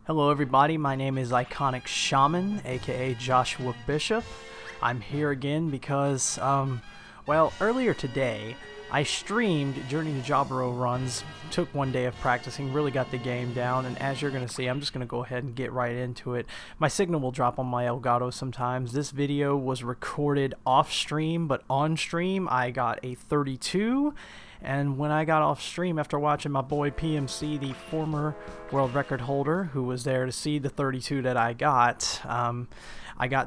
Hello everybody, my name is Iconic Shaman, aka Joshua Bishop. I'm here again because, well, earlier today, I streamed Journey to Jaburo runs, took one day of practicing, really got the game down, and as you're going to see, I'm just going to go ahead and get right into it. My signal will drop on my Elgato sometimes. This video was recorded off stream, but on stream I got a 32, and when I got off stream after watching my boy PMC, the former world record holder, who was there to see the 32 that I got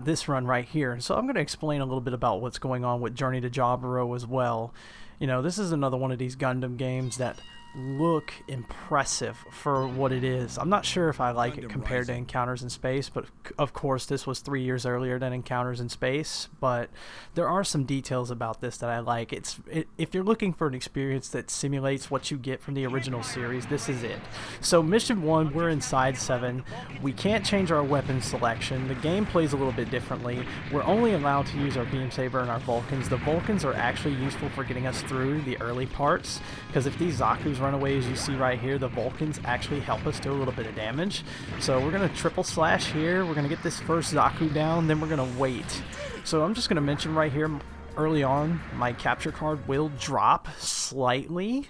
this run right here. So I'm going to explain a little bit about what's going on with Journey to Joppa Row as well. You know, this is another one of these Gundam games that look impressive for what it is. I'm not sure if I like it compared to Encounters in Space, but of course this was 3 years earlier than Encounters in Space, but there are some details about this that I like. If you're looking for an experience that simulates what you get from the original series, this is it. So mission 1, we're in side 7. We can't change our weapon selection. The game plays a little bit differently. We're only allowed to use our beam saber and our Vulcans. The Vulcans are actually useful for getting us through the early parts, because if these Zaku's run away, as you see right here, the Vulcans actually help us do a little bit of damage. So we're going to triple slash here, we're going to get this first Zaku down, then we're going to wait. So I'm just going to mention right here, early on, my capture card will drop slightly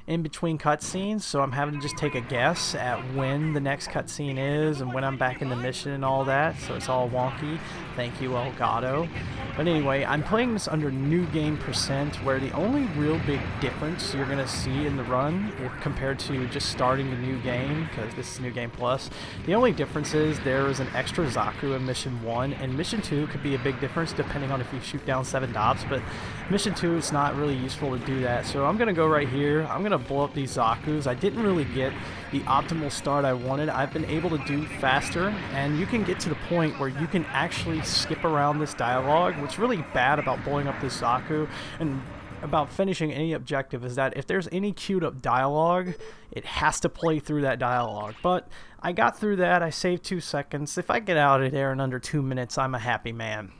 in between cutscenes, so I'm having to just take a guess at when the next cutscene is and when I'm back in the mission and all that, so it's all wonky. Thank you, Elgato. But anyway, I'm playing this under New Game Percent, where the only real big difference you're going to see in the run, if compared to just starting the new game, because this is New Game Plus, the only difference is there is an extra Zaku in Mission 1, and Mission 2 could be a big difference depending on if you shoot down 7 Dops, but Mission 2 it's not really useful to do that. So I'm going to go right here, I'm going to blow up these Zakus. I didn't really get the optimal start I wanted. I've been able to do faster, and you can get to the point where you can actually skip around this dialogue. What's really bad about blowing up this Zaku and about finishing any objective is that if there's any queued up dialogue, it has to play through that dialogue. But I got through that, I saved 2 seconds. If I get out of there in under 2 minutes, I'm a happy man.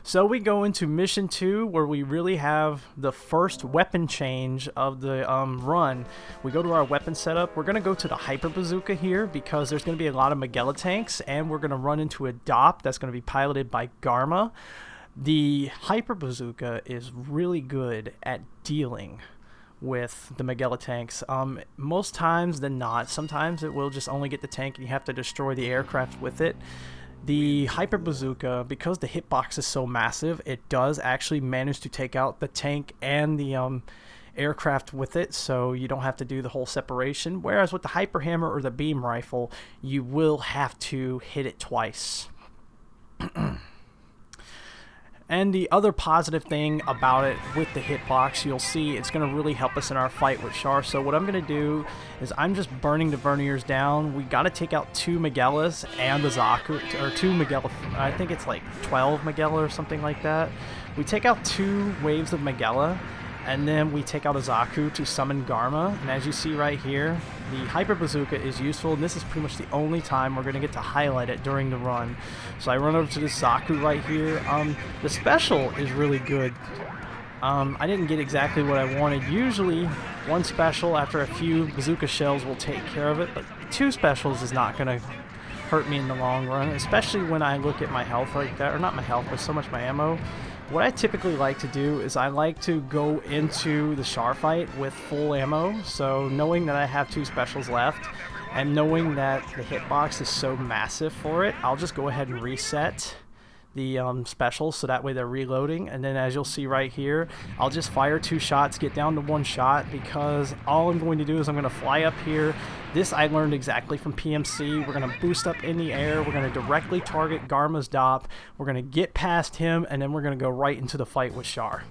So we go into Mission 2, where we really have the first weapon change of the run. We go to our weapon setup. We're going to go to the Hyper Bazooka here because there's going to be a lot of Magella tanks, and we're going to run into a DOP that's going to be piloted by Garma. The Hyper Bazooka is really good at dealing with the Magella tanks. Most times than not, sometimes it will just only get the tank and you have to destroy the aircraft with it. The Hyper Bazooka, because the hitbox is so massive, it does actually manage to take out the tank and the aircraft with it, so you don't have to do the whole separation. Whereas with the Hyper Hammer or the beam rifle, you will have to hit it twice. And the other positive thing about it with the hitbox, you'll see it's going to really help us in our fight with Char. So what I'm going to do is I'm just burning the Verniers down. We got to take out 2 Magellas and the Zaku, or 2 Magella, I think it's like 12 Magella or something like that. We take out 2 waves of Magella, and then we take out a Zaku to summon Garma. And as you see right here, the Hyper Bazooka is useful, and this is pretty much the only time we're going to get to highlight it during the run. So I run over to this Zaku right here. The special is really good. I didn't get exactly what I wanted. Usually, 1 special after a few bazooka shells will take care of it, but 2 specials is not going to hurt me in the long run, especially when I look at my health like that, or not my health, but so much my ammo. What I typically like to do is I like to go into the Char fight with full ammo, so knowing that I have 2 specials left, and knowing that the hitbox is so massive for it, I'll just go ahead and reset the specials so that way they're reloading, and then as you'll see right here, I'll just fire 2 shots, get down to 1 shot, because all I'm going to do is I'm going to fly up here. This I learned exactly from PMC. We're going to boost up in the air, we're going to directly target Garma's DOP, we're going to get past him, and then we're going to go right into the fight with Char.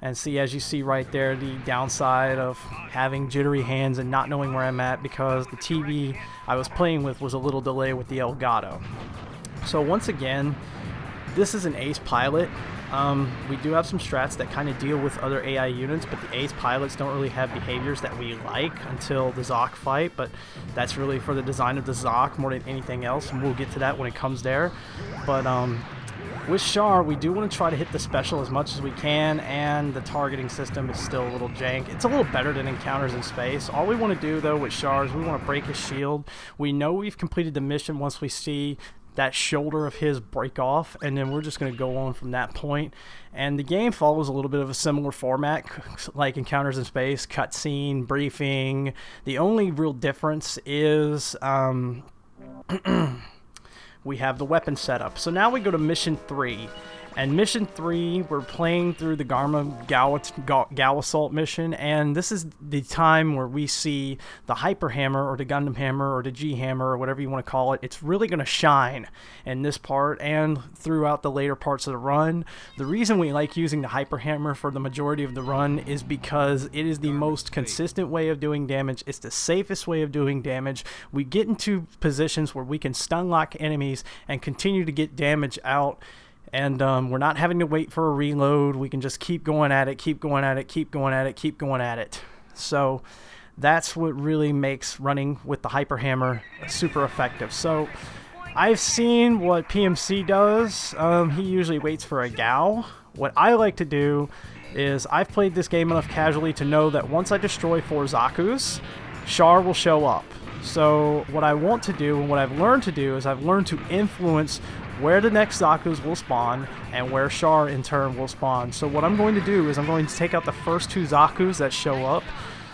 And see, as you see right there, the downside of having jittery hands and not knowing where I'm at, because the TV I was playing with was a little delay with the Elgato. So once again, this is an ace pilot. We do have some strats that kind of deal with other AI units, but the ace pilots don't really have behaviors that we like until the Zoc fight, but that's really for the design of the Zoc more than anything else, and we'll get to that when it comes there. But With Char, we do want to try to hit the special as much as we can, and the targeting system is still a little jank. It's a little better than Encounters in Space. All we want to do, though, with Char is we want to break his shield. We know we've completed the mission once we see that shoulder of his break off, and then we're just going to go on from that point. And the game follows a little bit of a similar format like Encounters in Space, cutscene, briefing. The only real difference is we have the weapon setup. So now we go to Mission 3. And Mission 3, we're playing through the Gao Assault mission, and this is the time where we see the Hyper Hammer, or the Gundam Hammer, or the G Hammer, or whatever you want to call it. It's really going to shine in this part and throughout the later parts of the run. The reason we like using the Hyper Hammer for the majority of the run is because it is the most consistent way of doing damage. It's the safest way of doing damage. We get into positions where we can stun lock enemies and continue to get damage out. And we're not having to wait for a reload. We can just keep going at it, keep going at it, keep going at it, keep going at it. So that's what really makes running with the Hyper Hammer super effective. So I've seen what PMC does. He usually waits for a Gao. What I like to do is I've played this game enough casually to know that once I destroy 4 Zaku's, Char will show up. So what I want to do and what I've learned to do is I've learned to influence where the next Zaku's will spawn and where Char in turn will spawn. So what I'm going to do is I'm going to take out the first 2 Zaku's that show up,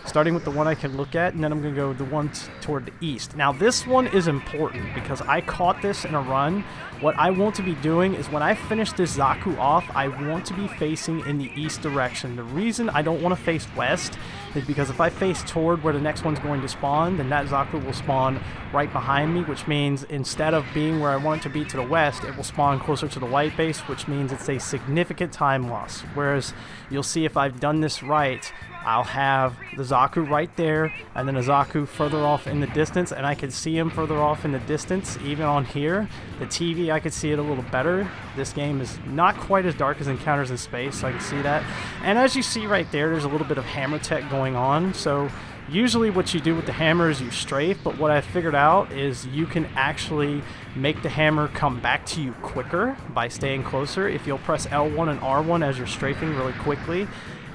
starting with the one I can look at, and then I'm going to go the one toward the east. Now this one is important because I caught this in a run. What I want to be doing is when I finish this Zaku off, I want to be facing in the east direction. The reason I don't want to face west is because if I face toward where the next one's going to spawn, then that Zaku will spawn right behind me, which means instead of being where I want it to be to the west, it will spawn closer to the white base, which means it's a significant time loss. Whereas you'll see if I've done this right, I'll have the Zaku right there, and then a Zaku further off in the distance, and I can see him further off in the distance, even on here. The TV, I could see it a little better. This game is not quite as dark as Encounters in Space, so I can see that. And as you see right there, there's a little bit of hammer tech going on, so usually what you do with the hammer is you strafe, but what I figured out is you can actually make the hammer come back to you quicker by staying closer. If you'll press L1 and R1 as you're strafing really quickly,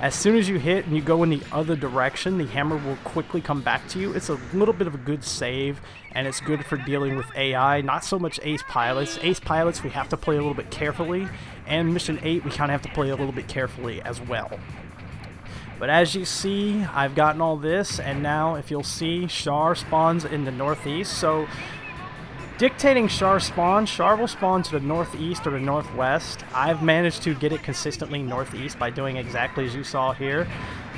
as soon as you hit and you go in the other direction, the hammer will quickly come back to you. It's a little bit of a good save, and it's good for dealing with AI, not so much ace pilots. Ace pilots we have to play a little bit carefully, and Mission 8 we kind of have to play a little bit carefully as well. But as you see, I've gotten all this, and now if you'll see, Char spawns in the northeast. So dictating Char's spawn, Char will spawn to the northeast or the northwest. I've managed to get it consistently northeast by doing exactly as you saw here.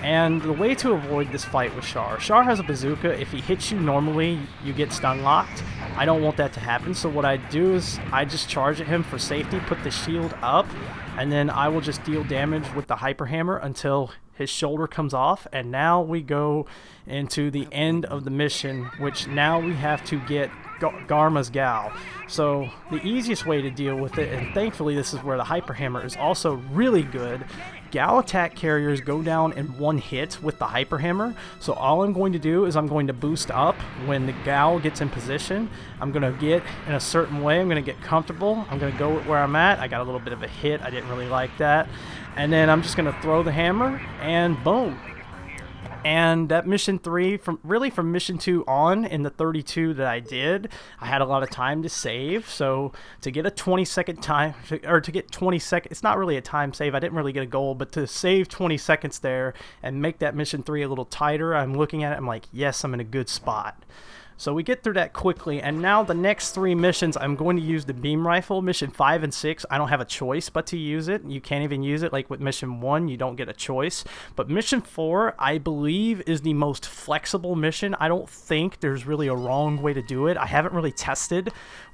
And the way to avoid this fight with Char has a bazooka. If he hits you normally, you get stun locked. I don't want that to happen, so what I do is I just charge at him for safety, put the shield up, and then I will just deal damage with the Hyper Hammer until his shoulder comes off. And now we go into the end of the mission, which now we have to get Garma's Gao. So the easiest way to deal with it, and thankfully this is where the Hyper Hammer is also really good, Gao attack carriers go down in one hit with the Hyper Hammer. So all I'm going to do is I'm going to boost up when the Gao gets in position. I'm going to get in a certain way. I'm going to get comfortable. I'm going to go where I'm at. I got a little bit of a hit. I didn't really like that. And then I'm just going to throw the hammer, and boom. And that Mission 3, from Mission 2 on, in the 32 that I did, I had a lot of time to save. So to get a 20-second time, or to get 20 seconds, it's not really a time save. I didn't really get a goal, but to save 20 seconds there and make that Mission 3 a little tighter, I'm looking at it, I'm like, yes, I'm in a good spot. So we get through that quickly, and now the next 3 missions, I'm going to use the beam rifle. Mission 5 and 6, I don't have a choice but to use it. You can't even use it like with Mission 1, you don't get a choice. But Mission 4, I believe, is the most flexible mission. I don't think there's really a wrong way to do it. I haven't really tested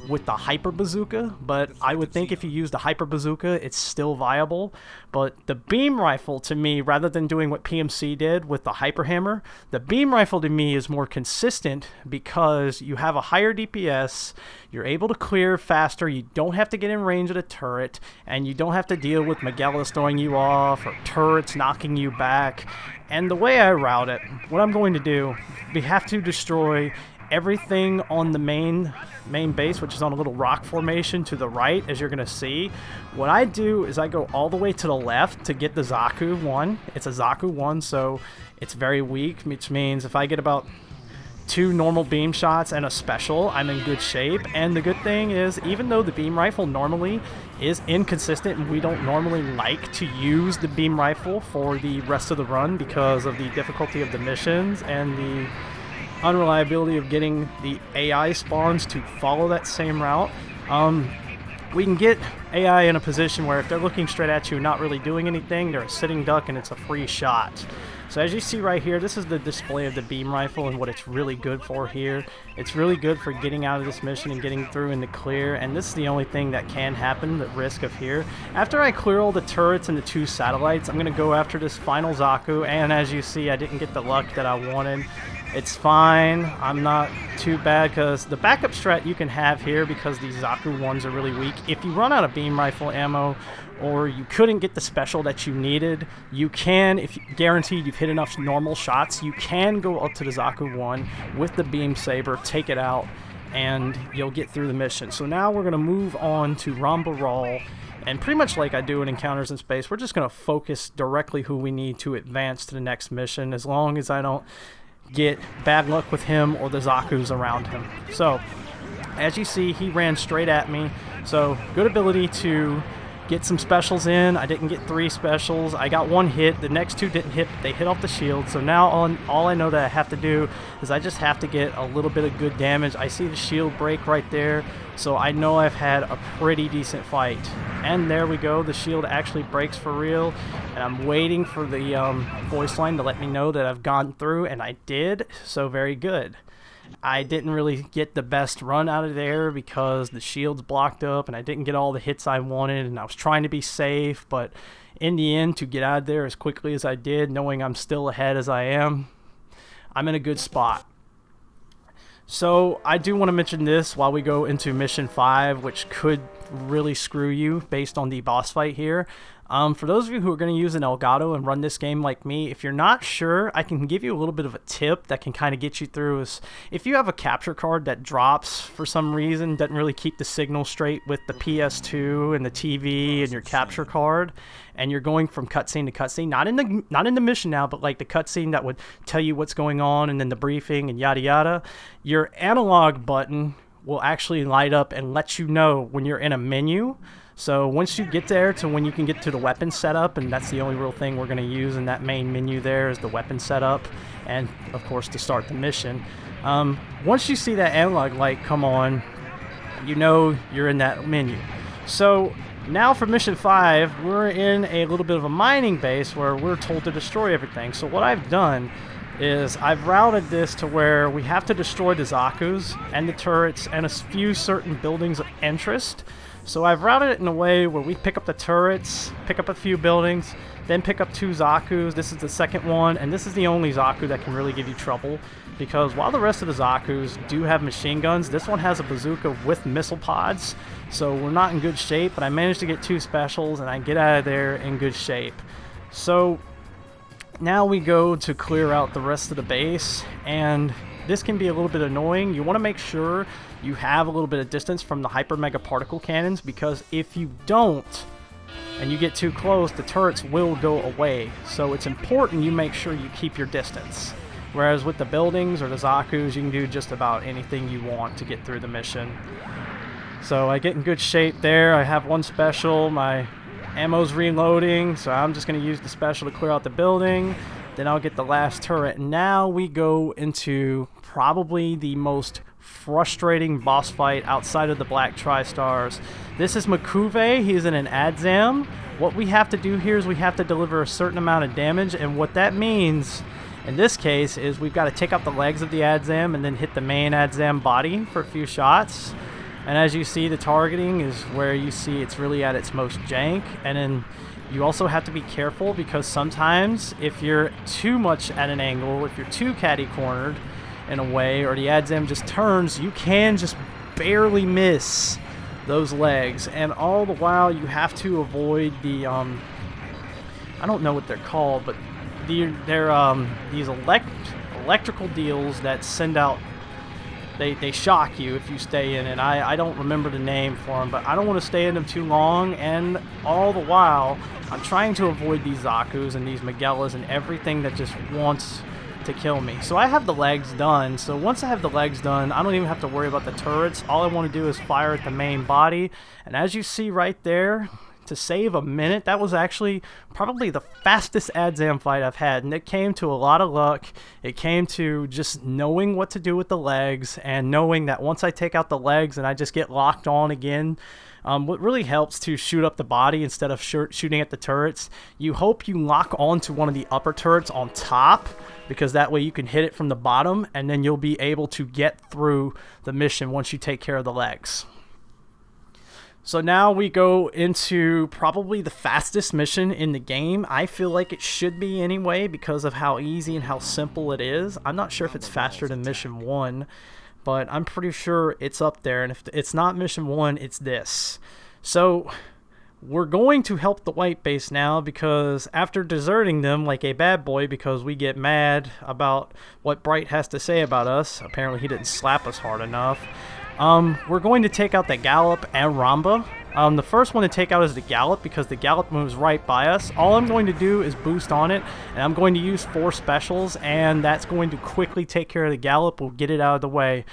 with the Hyper Bazooka, but I would think if you use the Hyper Bazooka, it's still viable. But the beam rifle, to me, rather than doing what PMC did with the Hyper Hammer, the beam rifle to me is more consistent because you have a higher DPS, you're able to clear faster, you don't have to get in range of the turret, and you don't have to deal with Magellas throwing you off or turrets knocking you back. And the way I route it, what I'm going to do, we have to destroy everything on the main base, which is on a little rock formation to the right, as you're going to see. What I do is I go all the way to the left to get the Zaku 1. It's a Zaku 1, so it's very weak, which means if I get about 2 normal beam shots and a special, I'm in good shape. And the good thing is, even though the beam rifle normally is inconsistent and we don't normally like to use the beam rifle for the rest of the run because of the difficulty of the missions and the unreliability of getting the AI spawns to follow that same route, we can get AI in a position where if they're looking straight at you, not really doing anything, they're a sitting duck and it's a free shot. So as you see right here, this is the display of the beam rifle and what it's really good for here. It's really good for getting out of this mission and getting through in the clear, and this is the only thing that can happen, the risk of here. After I clear all the turrets and the 2 satellites, I'm going to go after this final Zaku, and as you see, I didn't get the luck that I wanted. It's fine. I'm not too bad because the backup strat you can have here, because these Zaku 1s are really weak, if you run out of beam rifle ammo or you couldn't get the special that you needed, you can, if guaranteed you've hit enough normal shots, you can go up to the Zaku 1 with the beam saber, take it out, and you'll get through the mission. So now we're going to move on to Joppa Row, and pretty much like I do in Encounters in Space, we're just going to focus directly who we need to advance to the next mission, as long as I don't get bad luck with him or the Zakus around him. So as you see, he ran straight at me, so good ability to get some specials in. I didn't get 3 specials. I got 1 hit. The next 2 didn't hit, but they hit off the shield. So now all I know that I have to do is I just have to get a little bit of good damage. I see the shield break right there, so I know I've had a pretty decent fight. And there we go. The shield actually breaks for real, and I'm waiting for the voice line to let me know that I've gone through, and I did, so very good. I didn't really get the best run out of there because the shield's blocked up and I didn't get all the hits I wanted, and I was trying to be safe, but in the end, to get out of there as quickly as I did, knowing I'm still ahead as I am, I'm in a good spot. So I do want to mention this while we go into Mission 5, which could really screw you based on the boss fight here. For those of you who are going to use an Elgato and run this game like me, if you're not sure, I can give you a little bit of a tip that can kind of get you through. Is if you have a capture card that drops for some reason, doesn't really keep the signal straight with the PS2 and the TV and your capture card, and you're going from cutscene to cutscene, not in the mission now, but like the cutscene that would tell you what's going on and then the briefing and yada yada, your analog button will actually light up and let you know when you're in a menu. So once you get there to when you can get to the weapon setup, and that's the only real thing we're going to use in that main menu there is the weapon setup, and of course to start the mission. Once you see that analog light come on, you know you're in that menu. So now for Mission 5, we're in a little bit of a mining base where we're told to destroy everything. So what I've done is I've routed this to where we have to destroy the Zakus and the turrets and a few certain buildings of interest. So I've routed it in a way where we pick up the turrets, pick up a few buildings, then pick up 2 Zakus. This is the second one, and this is the only Zaku that can really give you trouble, because while the rest of the Zakus do have machine guns, this one has a bazooka with missile pods, so we're not in good shape, but I managed to get 2 specials, and I get out of there in good shape. So now we go to clear out the rest of the base, and this can be a little bit annoying. You want to make sure you have a little bit of distance from the hyper mega particle cannons, because if you don't and you get too close, the turrets will go away. So it's important you make sure you keep your distance. Whereas with the buildings or the Zakus, you can do just about anything you want to get through the mission. So I get in good shape there. I have 1 special. My ammo's reloading, so I'm just going to use the special to clear out the building. Then I'll get the last turret. Now we go into probably the most frustrating boss fight outside of the Black Tristars. This is Makuve. He's in an Adzam. What we have to do here is we have to deliver a certain amount of damage, and what that means in this case is we've got to take out the legs of the Adzam and then hit the main Adzam body for a few shots. And as you see, the targeting is where you see it's really at its most jank. And then you also have to be careful, because sometimes if you're too much at an angle, if you're too catty-cornered in a way, or the Adzam just turns, you can just barely miss those legs. And all the while you have to avoid the I don't know what they're called, but they're these electrical deals that send out they shock you if you stay in it. I don't remember the name for them, but I don't want to stay in them too long, and all the while I'm trying to avoid these Zaku's and these Magellas and everything that just wants to kill me. So I have the legs done, so once I have the legs done, I don't even have to worry about the turrets. All I want to do is fire at the main body, and as you see right there, to save a minute, that was actually probably the fastest Adzam fight I've had, and it came to a lot of luck. It came to just knowing what to do with the legs, and knowing that once I take out the legs and I just get locked on again, what really helps to shoot up the body instead of shooting at the turrets, you hope you lock onto one of the upper turrets on top, because that way you can hit it from the bottom, and then you'll be able to get through the mission once you take care of the legs. So now we go into probably the fastest mission in the game. I feel like it should be anyway because of how easy and how simple it is. I'm not sure if it's faster than Mission 1, but I'm pretty sure it's up there. And if it's not Mission 1, it's this. So we're going to help the white base now, because after deserting them like a bad boy because we get mad about what Bright has to say about us, apparently he didn't slap us hard enough, we're going to take out the Gallop and Ramba. The first one to take out is the Gallop, because the Gallop moves right by us. All I'm going to do is boost on it, and I'm going to use 4 specials, and that's going to quickly take care of the Gallop. We'll get it out of the way.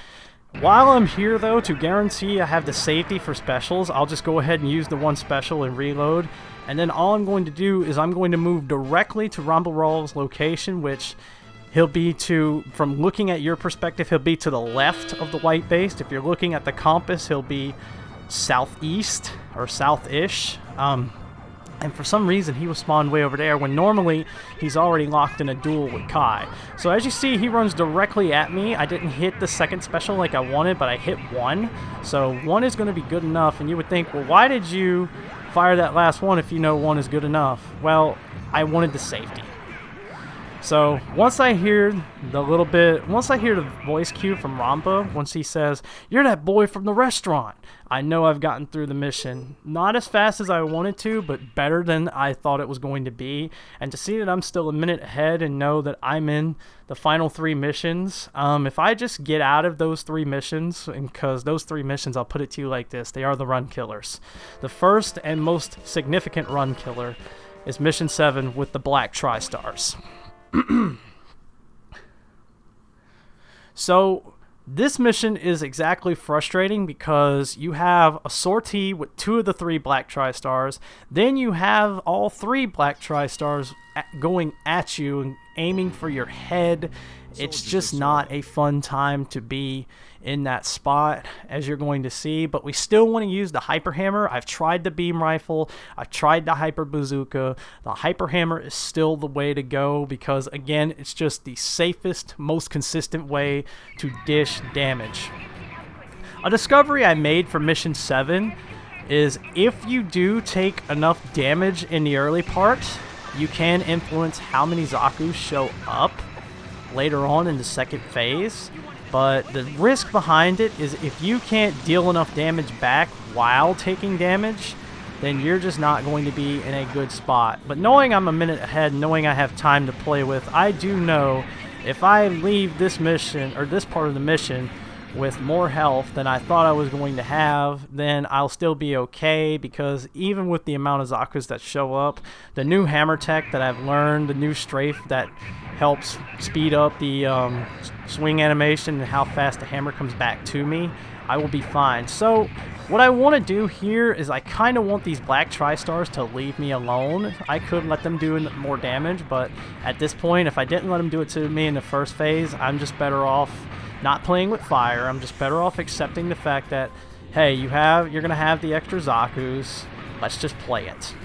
While I'm here, though, to guarantee I have the safety for specials, I'll just go ahead and use the 1 special and reload. And then all I'm going to do is I'm going to move directly to Ramba Rawl's location, which he'll be to, from looking at your perspective, he'll be to the left of the white base. If you're looking at the compass, he'll be southeast or south-ish. And for some reason, he was spawned way over there when normally he's already locked in a duel with Kai. So as you see, he runs directly at me. I didn't hit the second special like I wanted, but I hit 1. So 1 is going to be good enough. And you would think, well, why did you fire that last one if you know 1 is good enough? Well, I wanted the safety. So once I hear the voice cue from Ramba, once he says, "You're that boy from the restaurant," I know I've gotten through the mission. Not as fast as I wanted to, but better than I thought it was going to be. And to see that I'm still a minute ahead and know that I'm in the final 3 missions, if I just get out of those 3 missions, and because those 3 missions, I'll put it to you like this, they are the run killers. The first and most significant run killer is Mission 7 with the Black Tristars. So this mission is exactly frustrating because you have a sortie with 2 of the 3 Black Tristars, then you have all 3 Black Tristars going at you and aiming for your head. It's just not a fun time to be in that spot, as you're going to see, but we still want to use the Hyper Hammer. I've tried the Beam Rifle, I've tried the Hyper Bazooka. The Hyper Hammer is still the way to go because, again, it's just the safest, most consistent way to dish damage. A discovery I made for Mission 7 is if you do take enough damage in the early part, you can influence how many Zaku's show up later on in the second phase. But the risk behind it is if you can't deal enough damage back while taking damage, then you're just not going to be in a good spot. But knowing I'm a minute ahead, knowing I have time to play with, I do know if I leave this mission, or this part of the mission, with more health than I thought I was going to have, then I'll still be okay, because even with the amount of Zaku's that show up, the new hammer tech that I've learned, the new strafe that helps speed up the swing animation and how fast the hammer comes back to me, I will be fine. So what I want to do here is I kind of want these Black Tristars to leave me alone. I could let them do more damage, but at this point, if I didn't let them do it to me in the first phase, I'm just better off not playing with fire. I'm just better off accepting the fact that, hey, you're gonna have the extra Zaku's. Let's just play it.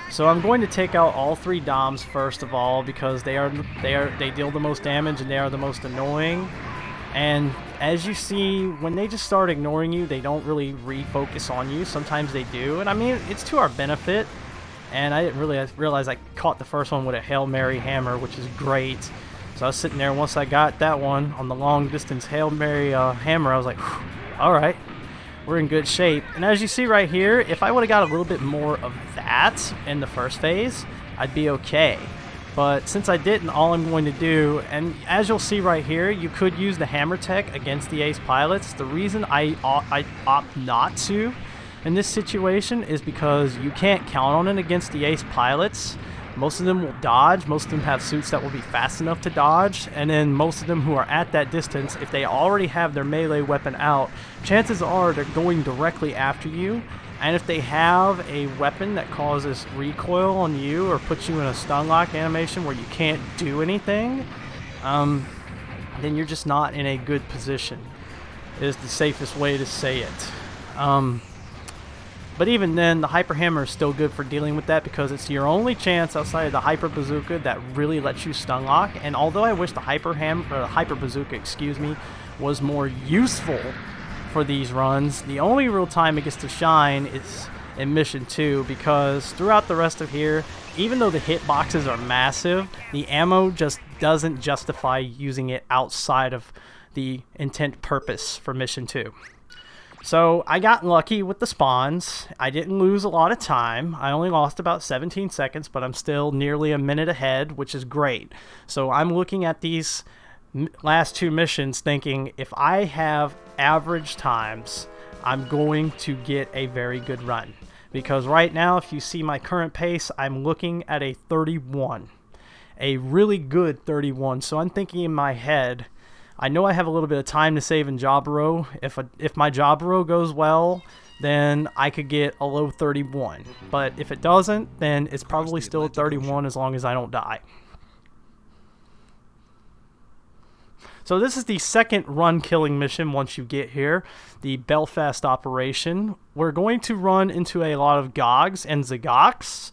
So I'm going to take out all 3 Doms first of all, because they deal the most damage and they are the most annoying. And as you see, when they just start ignoring you, they don't really refocus on you. Sometimes they do, and I mean, it's to our benefit. And I didn't really realize I caught the first one with a Hail Mary hammer, which is great. So I was sitting there, once I got that one on the long distance Hail Mary hammer, I was like, alright, we're in good shape. And as you see right here, if I would have got a little bit more of that in the first phase, I'd be okay. But since I didn't, all I'm going to do, and as you'll see right here, you could use the hammer tech against the ace pilots. The reason I opt not to in this situation is because you can't count on it against the ace pilots. Most of them will dodge, most of them have suits that will be fast enough to dodge, and then most of them who are at that distance, if they already have their melee weapon out, chances are they're going directly after you. And if they have a weapon that causes recoil on you or puts you in a stun lock animation where you can't do anything, then you're just not in a good position, is the safest way to say it. But even then, the Hyper Hammer is still good for dealing with that because it's your only chance outside of the Hyper Bazooka that really lets you stun lock. And although I wish the Hyper Bazooka, excuse me, was more useful for these runs, the only real time it gets to shine is in Mission 2, because throughout the rest of here, even though the hitboxes are massive, the ammo just doesn't justify using it outside of the intent purpose for Mission 2. So I got lucky with the spawns. I didn't lose a lot of time. I only lost about 17 seconds, but I'm still nearly a minute ahead, which is great. So I'm looking at these last two missions thinking if I have average times, I'm going to get a very good run. Because right now, if you see my current pace, I'm looking at a 31. A really good 31. So I'm thinking in my head, I know I have a little bit of time to save in Joppa Row. If my Joppa Row goes well, then I could get a low 31. But if it doesn't, then it's probably still a 31 as long as I don't die. So this is the second run killing mission once you get here, the Belfast operation. We're going to run into a lot of Gogs and Zagoks,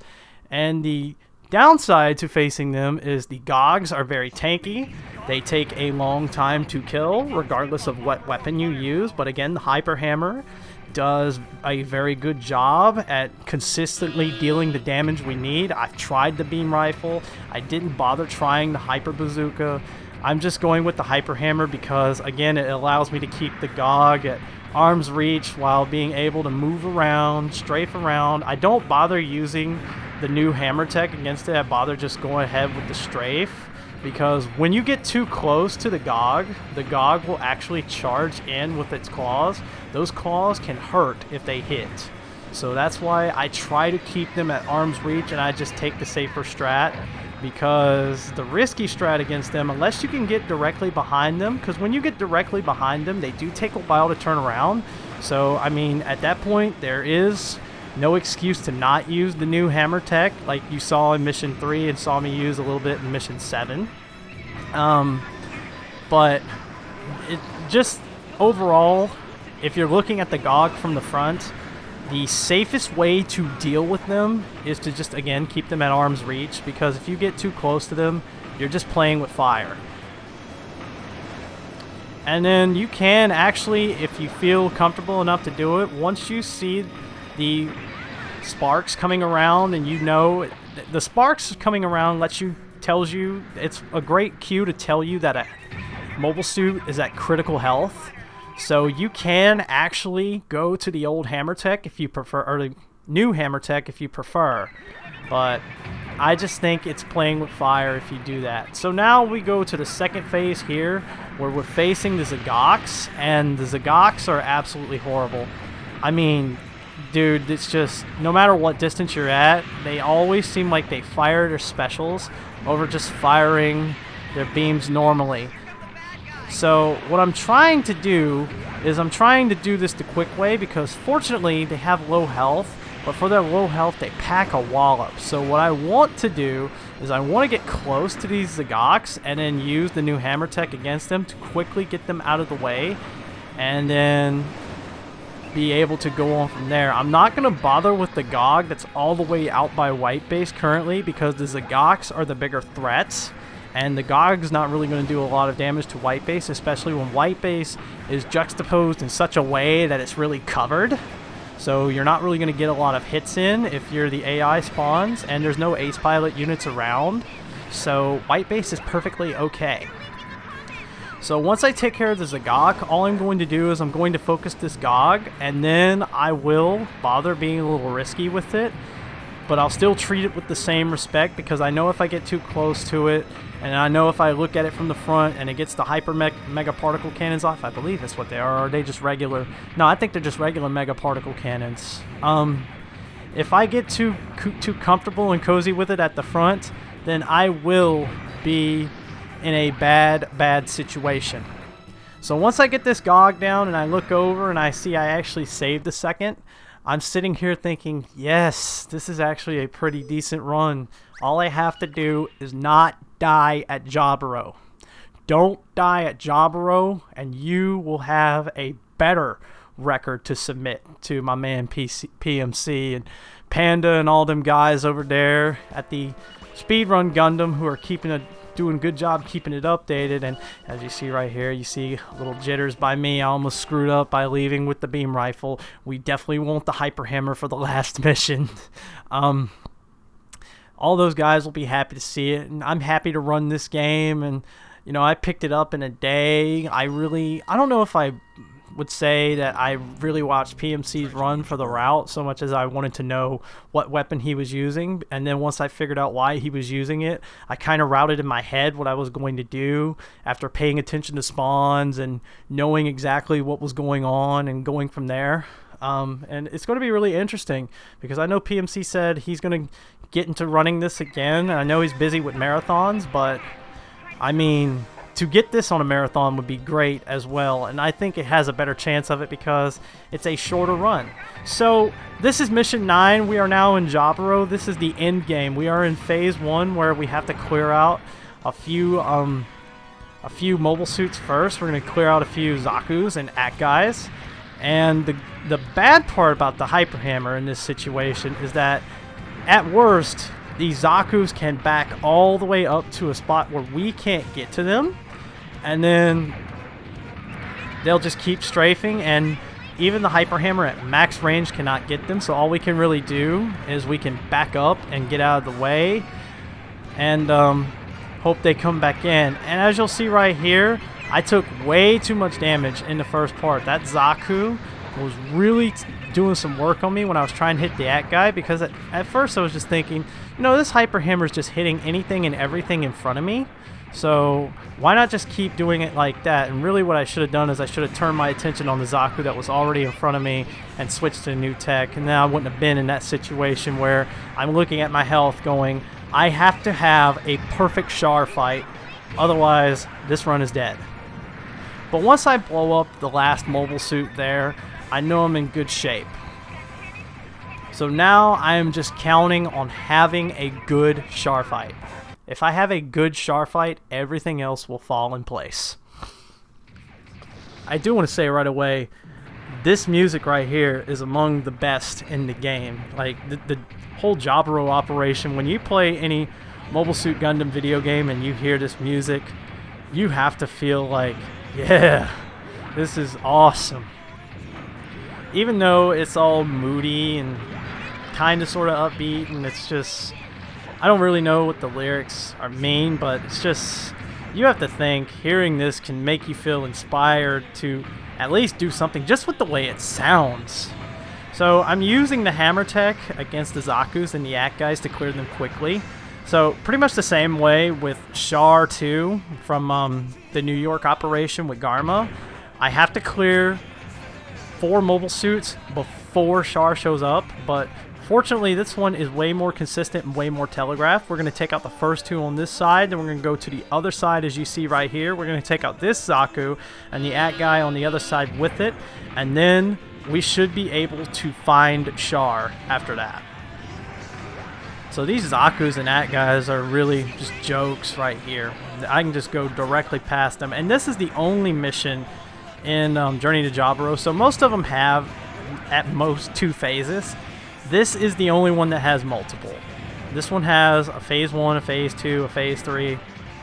and the downside to facing them is the Gogs are very tanky. They take a long time to kill, regardless of what weapon you use. But again, the Hyper Hammer does a very good job at consistently dealing the damage we need. I've tried the beam rifle. I didn't bother trying the Hyper Bazooka. I'm just going with the Hyper Hammer because, again, it allows me to keep the Gog at arm's reach while being able to move around, strafe around. I don't bother using the new hammer tech against it. I bother just going ahead with the strafe, because when you get too close to the Gog will actually charge in with its claws. Those claws can hurt if they hit. So that's why I try to keep them at arm's reach, and I just take the safer strat, because the risky strat against them, unless you can get directly behind them, because when you get directly behind them, they do take a while to turn around. So, I mean, at that point, there is no excuse to not use the new hammer tech like you saw in Mission 3 and saw me use a little bit in Mission 7. But it just overall, if you're looking at the Gog from the front, the safest way to deal with them is to just, again, keep them at arm's reach, because if you get too close to them, you're just playing with fire. And then you can actually, if you feel comfortable enough to do it, once you see the sparks coming around, and you know the sparks coming around tells you it's a great cue to tell you that a mobile suit is at critical health. So you can actually go to the old hammer tech if you prefer, or the new hammer tech if you prefer. But I just think it's playing with fire if you do that. So now we go to the second phase here, where we're facing the Zagoks, and the Zagoks are absolutely horrible. I mean, dude, it's just, no matter what distance you're at, they always seem like they fire their specials over just firing their beams normally. So what I'm trying to do is I'm trying to do this the quick way, because fortunately they have low health, but for their low health they pack a wallop. So what I want to do is I want to get close to these Zagoks and then use the new hammer tech against them to quickly get them out of the way, and then be able to go on from there. I'm not going to bother with the Gog that's all the way out by White Base currently, because the Zagoks are the bigger threats. And the Gog's not really going to do a lot of damage to White Base, especially when White Base is juxtaposed in such a way that it's really covered. So you're not really going to get a lot of hits in if you're the AI spawns, and there's no ace pilot units around. So White Base is perfectly okay. So once I take care of the Zagok, all I'm going to do is I'm going to focus this Gog, and then I will bother being a little risky with it. but I'll still treat it with the same respect, because I know if I get too close to it, and I know if I look at it from the front and it gets the hyper mega particle cannons off, I believe that's what they are. Or are they just regular? No, I think they're just regular mega particle cannons. If I get too comfortable and cozy with it at the front, then I will be in a bad situation. So once I get this GOG down and I look over and I see I actually saved a second, I'm sitting here thinking, yes, this is actually a pretty decent run. All I have to do is not die at Jaburo. Don't die at Jaburo, and you will have a better record to submit to my man PMC and Panda and all them guys over there at the Speedrun Gundam, who are doing a good job keeping it updated. And as you see right here, you see little jitters by me. I almost screwed up by leaving with the beam rifle. We definitely want the hyper hammer for the last mission. All those guys will be happy to see it, and I'm happy to run this game. And you know, I picked it up in a day. I don't know if I would say that I really watched PMC's run for the route so much as I wanted to know what weapon he was using. And then once I figured out why he was using it, I kind of routed in my head what I was going to do after paying attention to spawns and knowing exactly what was going on and going from there. And it's going to be really interesting, because I know PMC said he's going to get into running this again. I know he's busy with marathons, but I mean, to get this on a marathon would be great as well, and I think it has a better chance of it because it's a shorter run. So this is mission 9. We are now in Joppa Row. This is the end game. We are in phase 1, where we have to clear out a few mobile suits first. We're going to clear out a few Zaku's and At guys. And the bad part about the hyper hammer in this situation is that at worst, these Zaku's can back all the way up to a spot where we can't get to them, and then they'll just keep strafing, and even the hyper hammer at max range cannot get them. So all we can really do is we can back up and get out of the way and hope they come back in. And as you'll see right here, I took way too much damage in the first part. That Zaku was really doing some work on me when I was trying to hit the At guy, because at first I was just thinking, you know, this hyper hammer is just hitting anything and everything in front of me, so why not just keep doing it like that? And really what I should have done is I should have turned my attention on the Zaku that was already in front of me and switched to a new tech, and then I wouldn't have been in that situation where I'm looking at my health going, I have to have a perfect Char fight, otherwise this run is dead. But once I blow up the last mobile suit there, I know I'm in good shape. So now I am just counting on having a good Char fight. If I have a good Char fight, everything else will fall in place. I do want to say right away, this music right here is among the best in the game. Like the whole Jaburo operation, when you play any Mobile Suit Gundam video game and you hear this music, you have to feel like, yeah, this is awesome. Even though it's all moody and kind of sort of upbeat, and it's just, I don't really know what the lyrics mean, but it's just, you have to think, hearing this can make you feel inspired to at least do something just with the way it sounds. So I'm using the hammer tech against the Zaku's and the At guys to clear them quickly. So pretty much the same way with Char 2 from the New York operation with Garma. I have to clear 4 mobile suits before Char shows up, but fortunately this one is way more consistent and way more telegraphed. We're going to take out the first 2 on this side, then we're going to go to the other side as you see right here. We're going to take out this Zaku and the At guy on the other side with it, and then we should be able to find Char after that. So these Zaku's and At guys are really just jokes right here. I can just go directly past them, and this is the only mission in Journey to Jaburo. So most of them have at most 2 phases. This is the only one that has multiple. This one has a phase 1, a phase 2, a phase 3.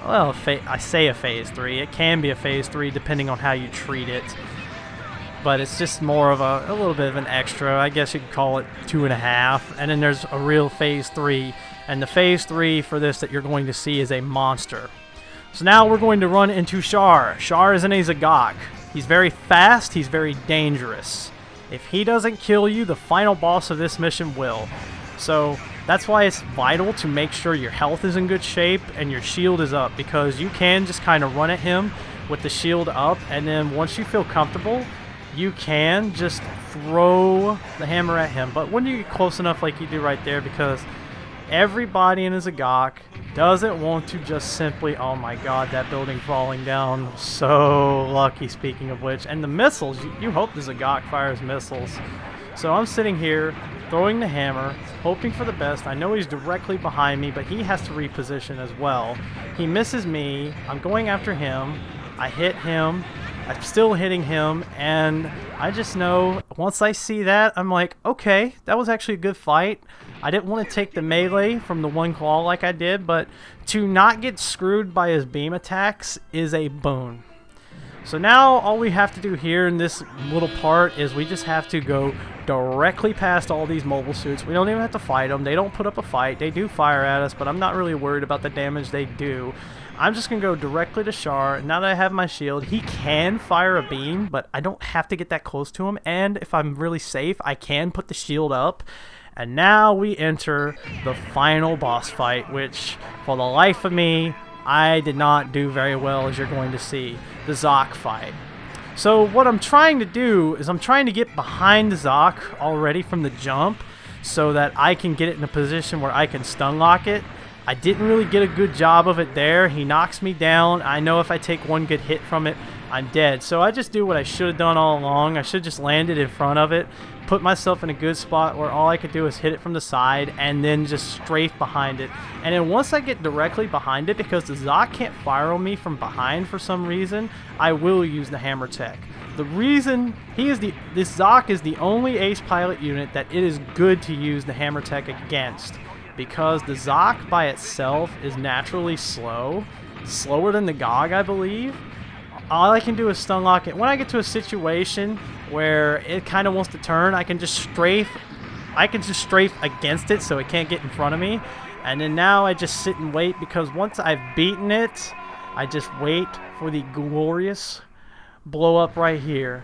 Well, I say a phase 3. It can be a phase 3 depending on how you treat it. But it's just more of a little bit of an extra. I guess you could call it 2.5. And then there's a real phase 3. And the phase 3 for this that you're going to see is a monster. So now we're going to run into Char. Char is in a Zagok. He's very fast. He's very dangerous. If he doesn't kill you, the final boss of this mission will. So that's why it's vital to make sure your health is in good shape and your shield is up, because you can just kind of run at him with the shield up, and then once you feel comfortable, you can just throw the hammer at him. But when you get close enough like you do right there, because everybody in Zagok doesn't want to just simply, oh my god, that building falling down, so lucky, speaking of which. And the missiles, you hope the Zagok fires missiles. So I'm sitting here throwing the hammer, hoping for the best. I know he's directly behind me, but he has to reposition as well. He misses me, I'm going after him, I hit him, I'm still hitting him, and I just know once I see that, I'm like, okay, that was actually a good fight. I didn't want to take the melee from the one claw like I did, but to not get screwed by his beam attacks is a boon. So now all we have to do here in this little part is we just have to go directly past all these mobile suits. We don't even have to fight them. They don't put up a fight. They do fire at us, but I'm not really worried about the damage they do. I'm just going to go directly to Char. Now that I have my shield, he can fire a beam, but I don't have to get that close to him. And if I'm really safe, I can put the shield up. And now we enter the final boss fight, which, for the life of me, I did not do very well, as you're going to see. The Zoc fight. So what I'm trying to do is I'm trying to get behind the Zoc already from the jump, so that I can get it in a position where I can stun lock it. I didn't really get a good job of it there. He knocks me down. I know if I take one good hit from it, I'm dead. So I just do what I should have done all along. I should have just landed in front of it, put myself in a good spot where all I could do is hit it from the side and then just strafe behind it. And then once I get directly behind it, because the Zoc can't fire on me from behind for some reason, I will use the hammer tech. The reason this Zoc is the only ace pilot unit that it is good to use the hammer tech against, because the Zoc by itself is naturally slow, slower than the GOG, I believe. All I can do is stun lock it. When I get to a situation where it kind of wants to turn, I can just strafe against it so it can't get in front of me. And then now I just sit and wait, because once I've beaten it, I just wait for the glorious blow up right here.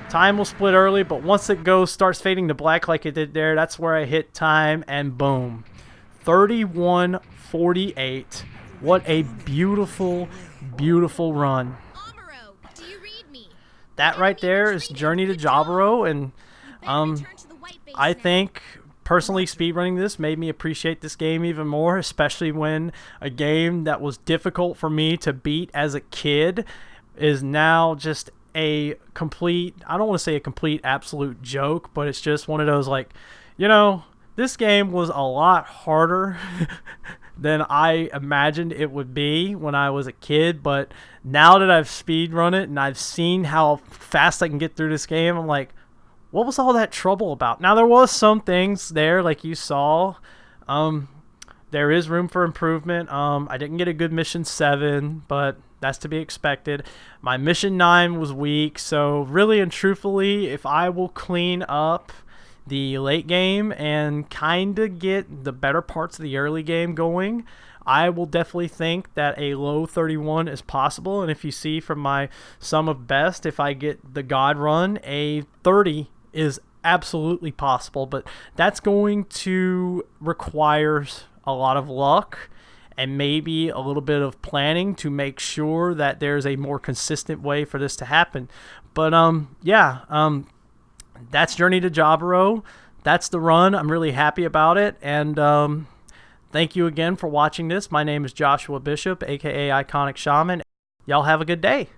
Time will split early, but once it starts fading to black like it did there, that's where I hit time, and boom. 31-48. What a beautiful, beautiful run. Do you read me? That right there is Journey to Jaburo, and I think personally speedrunning this made me appreciate this game even more, especially when a game that was difficult for me to beat as a kid is now just a complete, I don't want to say a complete absolute joke, but it's just one of those, like, you know, this game was a lot harder than I imagined it would be when I was a kid, but now that I've speedrun it and I've seen how fast I can get through this game, I'm like, what was all that trouble about? Now, there was some things there, like you saw. There is room for improvement. I didn't get a good mission 7, but that's to be expected. My mission 9 was weak, so really and truthfully, if I will clean up the late game and kind of get the better parts of the early game going, I will definitely think that a low 31 is possible. And if you see from my sum of best, if I get the God run, a 30 is absolutely possible. But that's going to require a lot of luck and maybe a little bit of planning to make sure that there's a more consistent way for this to happen. But that's Journey to Jaburo. That's the run. I'm really happy about it. And thank you again for watching this. My name is Joshua Bishop, aka Iconic Shaman. Y'all have a good day.